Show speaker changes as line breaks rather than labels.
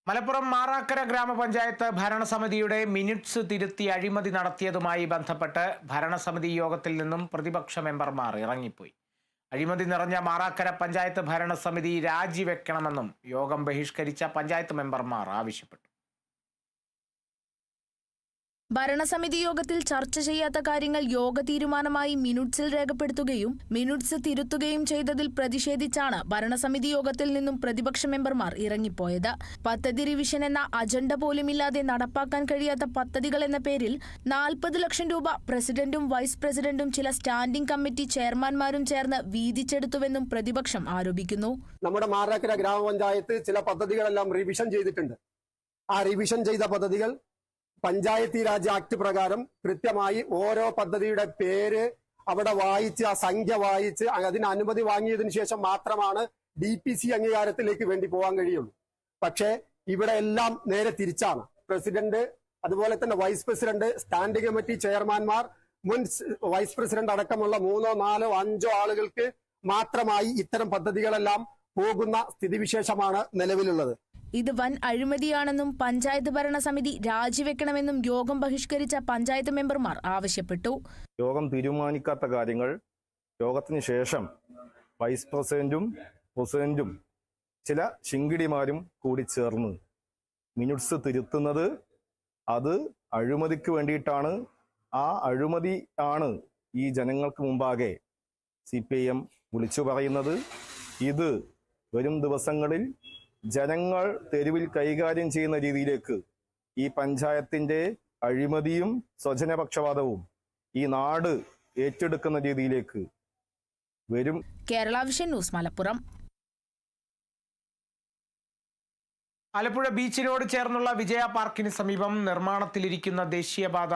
മലപ്പുറം മാറാക്കര ഗ്രാമപഞ്ചായത്ത് ഭരണസമിതിയുടെ മിനിറ്റ്സ് തിരുത്തി അഴിമതി നടത്തിയതുമായി ബന്ധപ്പെട്ട് ഭരണസമിതി യോഗത്തിൽ നിന്നും പ്രതിപക്ഷ മെമ്പർമാർ ഇറങ്ങിപ്പോയി. അഴിമതി നിറഞ്ഞ മാറാക്കര പഞ്ചായത്ത് ഭരണസമിതി രാജിവെക്കണമെന്നും യോഗം ബഹിഷ്കരിച്ച പഞ്ചായത്ത് മെമ്പർമാർ ആവശ്യപ്പെട്ടു.
ഭരണസമിതി യോഗത്തിൽ ചർച്ച ചെയ്യാത്ത കാര്യങ്ങൾ യോഗ തീരുമാനമായി മിനിറ്റ്സിൽ രേഖപ്പെടുത്തുകയും മിനിറ്റ്സ് തിരുത്തുകയും ചെയ്തതിൽ പ്രതിഷേധിച്ചാണ് ഭരണസമിതി യോഗത്തിൽ നിന്നും പ്രതിപക്ഷ മെമ്പർമാർ ഇറങ്ങിപ്പോയത്. പദ്ധതി റിവിഷൻ എന്ന അജണ്ട പോലുമില്ലാതെ നടപ്പാക്കാൻ കഴിയാത്ത പദ്ധതികൾ എന്ന പേരിൽ 40 ലക്ഷം രൂപ പ്രസിഡന്റും വൈസ് പ്രസിഡന്റും ചില സ്റ്റാൻഡിംഗ് കമ്മിറ്റി ചെയർമാൻമാരും ചേർന്ന് വീതിച്ചെടുത്തുവെന്നും പ്രതിപക്ഷം ആരോപിക്കുന്നു.
നമ്മുടെ മാറാക്കര ഗ്രാമപഞ്ചായത്ത് ചില പദ്ധതികളെല്ലാം റിവിഷൻ ചെയ്തിട്ടുണ്ട്. ആ റിവിഷൻ ചെയ്ത പദ്ധതികൾ പഞ്ചായത്തി രാജ് ആക്ട് പ്രകാരം കൃത്യമായി ഓരോ പദ്ധതിയുടെ പേര് അവിടെ വായിച്ച് ആ സംഖ്യ വായിച്ച് അതിന് അനുമതി വാങ്ങിയതിനു ശേഷം മാത്രമാണ് DPC അംഗീകാരത്തിലേക്ക് വേണ്ടി പോകാൻ കഴിയുള്ളൂ. പക്ഷേ ഇവിടെ എല്ലാം നേരെ തിരിച്ചാണ്. പ്രസിഡന്റ്, അതുപോലെ തന്നെ വൈസ് പ്രസിഡന്റ്, സ്റ്റാൻഡിംഗ് കമ്മിറ്റി ചെയർമാൻമാർ, മുൻ വൈസ് പ്രസിഡന്റ് അടക്കമുള്ള 3, 4, 5 ആളുകൾക്ക് മാത്രമായി ഇത്തരം പദ്ധതികളെല്ലാം പോകുന്ന സ്ഥിതിവിശേഷമാണ് നിലവിലുള്ളത്.
ഇത് വൻ അഴിമതിയാണെന്നും പഞ്ചായത്ത് ഭരണസമിതി രാജിവെക്കണമെന്നും യോഗം ബഹിഷ്കരിച്ച പഞ്ചായത്ത് മെമ്പർമാർ ആവശ്യപ്പെട്ടു.
യോഗം തീരുമാനിക്കാത്ത കാര്യങ്ങൾ യോഗത്തിന് ശേഷം വൈസ് പ്രസിഡന്റും പ്രസിഡന്റും ചില ശിങ്കിടിമാരും കൂടി ചേർന്ന് മിനിറ്റ്സ് തിരുത്തുന്നത് അത് അഴിമതിക്ക് വേണ്ടിയിട്ടാണ്. ആ അഴിമതി ആണ് ഈ ജനങ്ങൾക്ക് മുമ്പാകെ CPIM വിളിച്ചു പറയുന്നത്. ഇത് വരും ദിവസങ്ങളിൽ ജനങ്ങൾ തെരുവിൽ കൈകാര്യം ചെയ്യുന്ന രീതിയിലേക്ക് ഈ പഞ്ചായത്തിന്റെ അഴിമതിയും സ്വജനപക്ഷപാതവും ഈ നാട് ഏറ്റെടുക്കുന്ന രീതിയിലേക്ക് വരും.
Kerala vision news, Malappuram.
ആലപ്പുഴ ബീച്ചിനോട് ചേർന്നുള്ള വിജയ പാർക്കിന് സമീപം നിർമ്മാണത്തിലിരിക്കുന്ന ദേശീയപാത